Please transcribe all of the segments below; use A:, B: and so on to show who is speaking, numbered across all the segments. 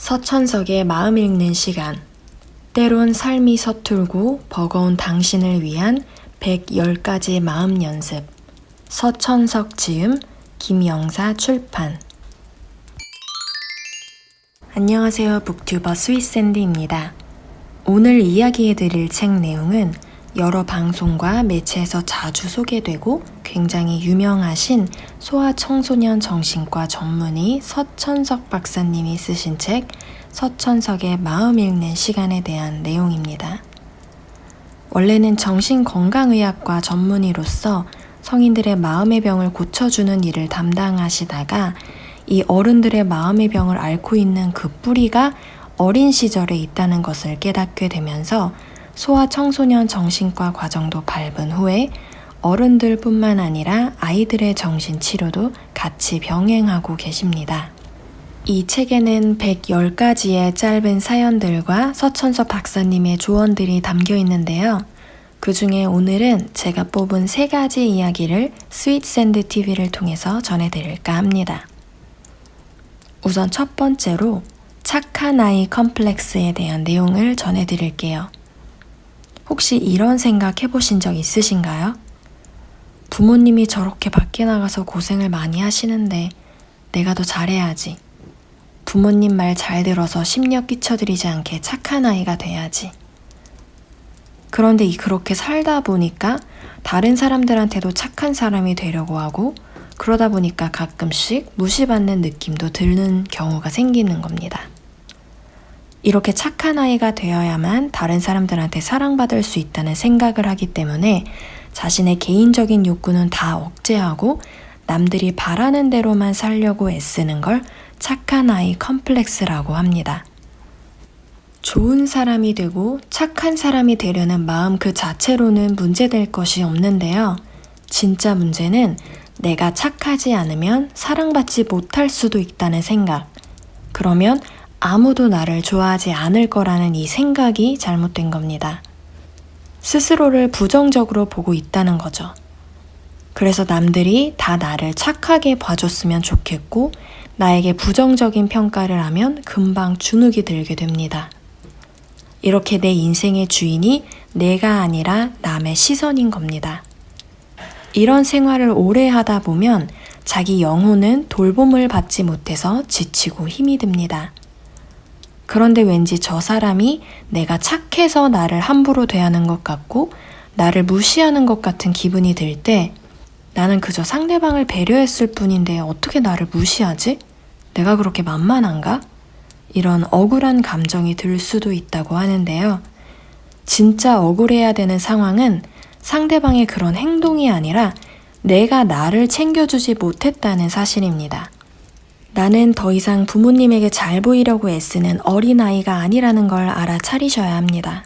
A: 서천석의 마음 읽는 시간. 때론 삶이 서툴고 버거운 당신을 위한 110가지 마음 연습. 서천석 지음, 김영사 출판. 안녕하세요. 북튜버 스윗샌디입니다. 오늘 이야기해드릴 책 내용은 여러 방송과 매체에서 자주 소개되고 굉장히 유명하신 소아청소년 정신과 전문의 서천석 박사님이 쓰신 책 서천석의 마음 읽는 시간에 대한 내용입니다. 원래는 정신건강의학과 전문의로서 성인들의 마음의 병을 고쳐주는 일을 담당하시다가 이 어른들의 마음의 병을 앓고 있는 그 뿌리가 어린 시절에 있다는 것을 깨닫게 되면서 소아청소년 정신과 과정도 밟은 후에 어른들뿐만 아니라 아이들의 정신치료도 같이 병행하고 계십니다. 이 책에는 110가지의 짧은 사연들과 서천석 박사님의 조언들이 담겨 있는데요. 그 중에 오늘은 제가 뽑은 3가지 이야기를 스윗샌드 TV를 통해서 전해드릴까 합니다. 우선 첫 번째로 착한 아이 컴플렉스에 대한 내용을 전해드릴게요. 혹시 이런 생각 해보신 적 있으신가요? 부모님이 저렇게 밖에 나가서 고생을 많이 하시는데 내가 더 잘해야지. 부모님 말 잘 들어서 심려 끼쳐드리지 않게 착한 아이가 돼야지. 그런데 그렇게 살다 보니까 다른 사람들한테도 착한 사람이 되려고 하고 그러다 보니까 가끔씩 무시받는 느낌도 드는 경우가 생기는 겁니다. 이렇게 착한 아이가 되어야만 다른 사람들한테 사랑받을 수 있다는 생각을 하기 때문에 자신의 개인적인 욕구는 다 억제하고 남들이 바라는 대로만 살려고 애쓰는 걸 착한 아이 컴플렉스라고 합니다. 좋은 사람이 되고 착한 사람이 되려는 마음 그 자체로는 문제될 것이 없는데요. 진짜 문제는 내가 착하지 않으면 사랑받지 못할 수도 있다는 생각. 그러면 아무도 나를 좋아하지 않을 거라는 이 생각이 잘못된 겁니다. 스스로를 부정적으로 보고 있다는 거죠. 그래서 남들이 다 나를 착하게 봐줬으면 좋겠고 나에게 부정적인 평가를 하면 금방 주눅이 들게 됩니다. 이렇게 내 인생의 주인이 내가 아니라 남의 시선인 겁니다. 이런 생활을 오래 하다 보면 자기 영혼은 돌봄을 받지 못해서 지치고 힘이 듭니다. 그런데 왠지 저 사람이 내가 착해서 나를 함부로 대하는 것 같고 나를 무시하는 것 같은 기분이 들 때 나는 그저 상대방을 배려했을 뿐인데 어떻게 나를 무시하지? 내가 그렇게 만만한가? 이런 억울한 감정이 들 수도 있다고 하는데요. 진짜 억울해야 되는 상황은 상대방의 그런 행동이 아니라 내가 나를 챙겨주지 못했다는 사실입니다. 나는 더 이상 부모님에게 잘 보이려고 애쓰는 어린아이가 아니라는 걸 알아차리셔야 합니다.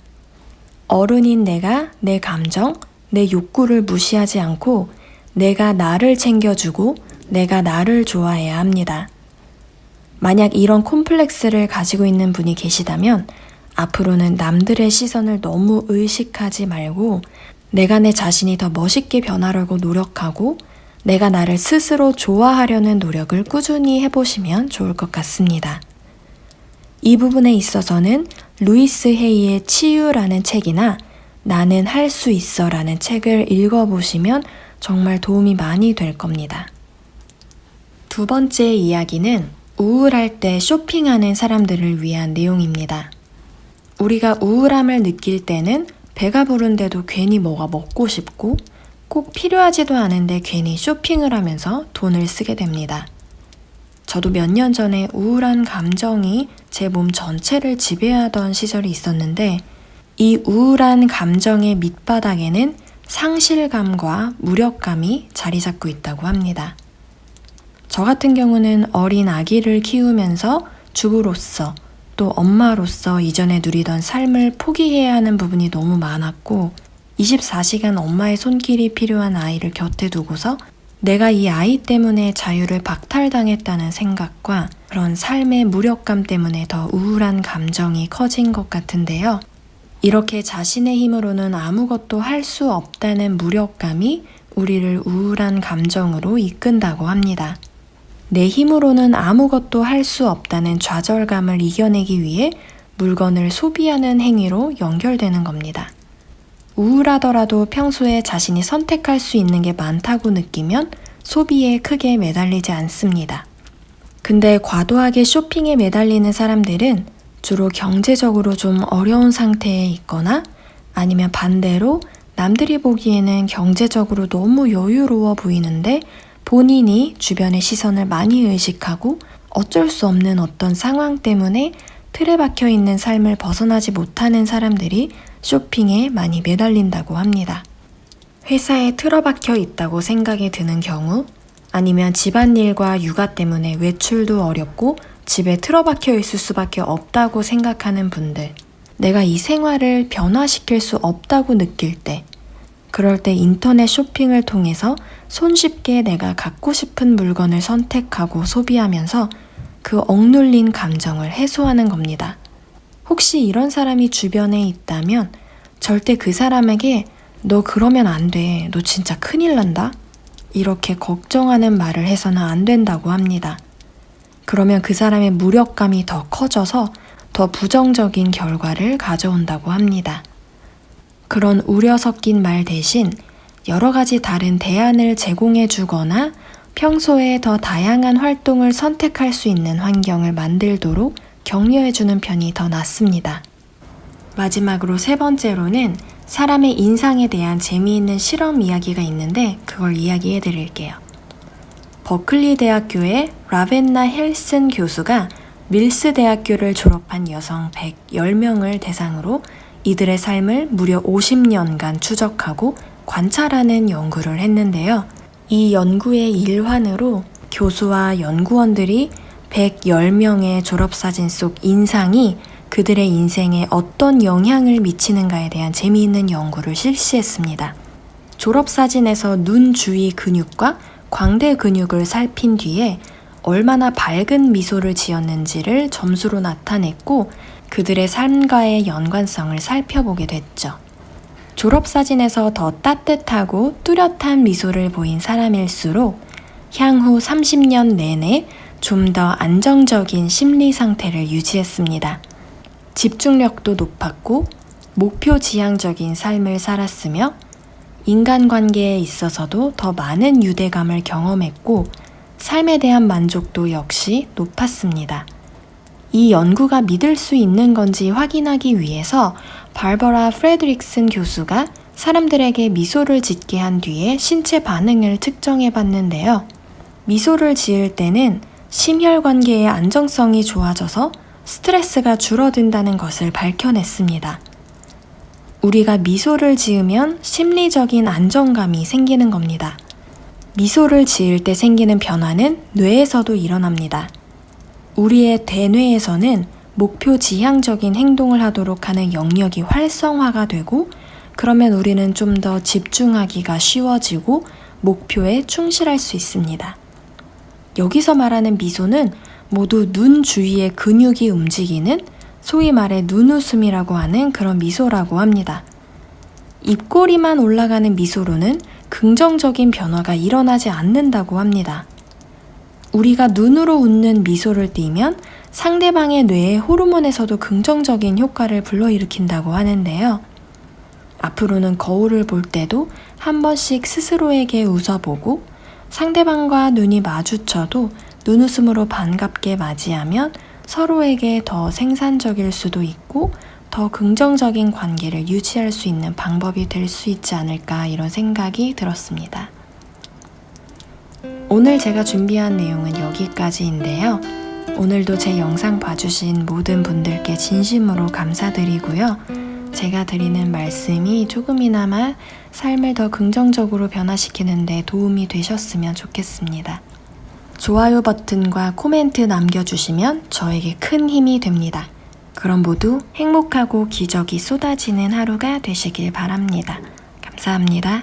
A: 어른인 내가 내 감정, 내 욕구를 무시하지 않고 내가 나를 챙겨주고 내가 나를 좋아해야 합니다. 만약 이런 콤플렉스를 가지고 있는 분이 계시다면 앞으로는 남들의 시선을 너무 의식하지 말고 내가 내 자신이 더 멋있게 변하려고 노력하고 내가 나를 스스로 좋아하려는 노력을 꾸준히 해보시면 좋을 것 같습니다. 이 부분에 있어서는 루이스 헤이의 치유라는 책이나 나는 할 수 있어 라는 책을 읽어보시면 정말 도움이 많이 될 겁니다. 두 번째 이야기는 우울할 때 쇼핑하는 사람들을 위한 내용입니다. 우리가 우울함을 느낄 때는 배가 부른데도 괜히 뭐가 먹고 싶고 꼭 필요하지도 않은데 괜히 쇼핑을 하면서 돈을 쓰게 됩니다. 저도 몇 년 전에 우울한 감정이 제 몸 전체를 지배하던 시절이 있었는데 이 우울한 감정의 밑바닥에는 상실감과 무력감이 자리 잡고 있다고 합니다. 저 같은 경우는 어린 아기를 키우면서 주부로서 또 엄마로서 이전에 누리던 삶을 포기해야 하는 부분이 너무 많았고 24시간 엄마의 손길이 필요한 아이를 곁에 두고서 내가 이 아이 때문에 자유를 박탈당했다는 생각과 그런 삶의 무력감 때문에 더 우울한 감정이 커진 것 같은데요. 이렇게 자신의 힘으로는 아무것도 할 수 없다는 무력감이 우리를 우울한 감정으로 이끈다고 합니다. 내 힘으로는 아무것도 할 수 없다는 좌절감을 이겨내기 위해 물건을 소비하는 행위로 연결되는 겁니다. 우울하더라도 평소에 자신이 선택할 수 있는 게 많다고 느끼면 소비에 크게 매달리지 않습니다. 근데 과도하게 쇼핑에 매달리는 사람들은 주로 경제적으로 좀 어려운 상태에 있거나 아니면 반대로 남들이 보기에는 경제적으로 너무 여유로워 보이는데 본인이 주변의 시선을 많이 의식하고 어쩔 수 없는 어떤 상황 때문에 틀에 박혀 있는 삶을 벗어나지 못하는 사람들이 쇼핑에 많이 매달린다고 합니다. 회사에 틀어박혀 있다고 생각이 드는 경우, 아니면 집안일과 육아 때문에 외출도 어렵고 집에 틀어박혀 있을 수밖에 없다고 생각하는 분들, 내가 이 생활을 변화시킬 수 없다고 느낄 때, 그럴 때 인터넷 쇼핑을 통해서 손쉽게 내가 갖고 싶은 물건을 선택하고 소비하면서 그 억눌린 감정을 해소하는 겁니다. 혹시 이런 사람이 주변에 있다면 절대 그 사람에게 너 그러면 안 돼, 너 진짜 큰일 난다? 이렇게 걱정하는 말을 해서는 안 된다고 합니다. 그러면 그 사람의 무력감이 더 커져서 더 부정적인 결과를 가져온다고 합니다. 그런 우려 섞인 말 대신 여러 가지 다른 대안을 제공해 주거나 평소에 더 다양한 활동을 선택할 수 있는 환경을 만들도록 격려해 주는 편이 더 낫습니다. 마지막으로 세 번째로는 사람의 인상에 대한 재미있는 실험 이야기가 있는데 그걸 이야기해 드릴게요. 버클리 대학교의 라벤나 헬슨 교수가 밀스 대학교를 졸업한 여성 110명을 대상으로 이들의 삶을 무려 50년간 추적하고 관찰하는 연구를 했는데요. 이 연구의 일환으로 교수와 연구원들이 110명의 졸업사진 속 인상이 그들의 인생에 어떤 영향을 미치는가에 대한 재미있는 연구를 실시했습니다. 졸업사진에서 눈 주위 근육과 광대 근육을 살핀 뒤에 얼마나 밝은 미소를 지었는지를 점수로 나타냈고 그들의 삶과의 연관성을 살펴보게 됐죠. 졸업사진에서 더 따뜻하고 뚜렷한 미소를 보인 사람일수록 향후 30년 내내 좀 더 안정적인 심리 상태를 유지했습니다. 집중력도 높았고 목표 지향적인 삶을 살았으며 인간관계에 있어서도 더 많은 유대감을 경험했고 삶에 대한 만족도 역시 높았습니다. 이 연구가 믿을 수 있는 건지 확인하기 위해서 바버라 프레드릭슨 교수가 사람들에게 미소를 짓게 한 뒤에 신체 반응을 측정해 봤는데요. 미소를 지을 때는 심혈관계의 안정성이 좋아져서 스트레스가 줄어든다는 것을 밝혀냈습니다. 우리가 미소를 지으면 심리적인 안정감이 생기는 겁니다. 미소를 지을 때 생기는 변화는 뇌에서도 일어납니다. 우리의 대뇌에서는 목표 지향적인 행동을 하도록 하는 영역이 활성화가 되고 그러면 우리는 좀 더 집중하기가 쉬워지고 목표에 충실할 수 있습니다. 여기서 말하는 미소는 모두 눈 주위의 근육이 움직이는 소위 말해 눈웃음이라고 하는 그런 미소라고 합니다. 입꼬리만 올라가는 미소로는 긍정적인 변화가 일어나지 않는다고 합니다. 우리가 눈으로 웃는 미소를 띠면 상대방의 뇌의 호르몬에서도 긍정적인 효과를 불러일으킨다고 하는데요. 앞으로는 거울을 볼 때도 한 번씩 스스로에게 웃어보고 상대방과 눈이 마주쳐도 눈웃음으로 반갑게 맞이하면 서로에게 더 생산적일 수도 있고 더 긍정적인 관계를 유지할 수 있는 방법이 될 수 있지 않을까 이런 생각이 들었습니다. 오늘 제가 준비한 내용은 여기까지인데요. 오늘도 제 영상 봐주신 모든 분들께 진심으로 감사드리고요. 제가 드리는 말씀이 조금이나마 삶을 더 긍정적으로 변화시키는 데 도움이 되셨으면 좋겠습니다. 좋아요 버튼과 코멘트 남겨주시면 저에게 큰 힘이 됩니다. 그럼 모두 행복하고 기적이 쏟아지는 하루가 되시길 바랍니다. 감사합니다.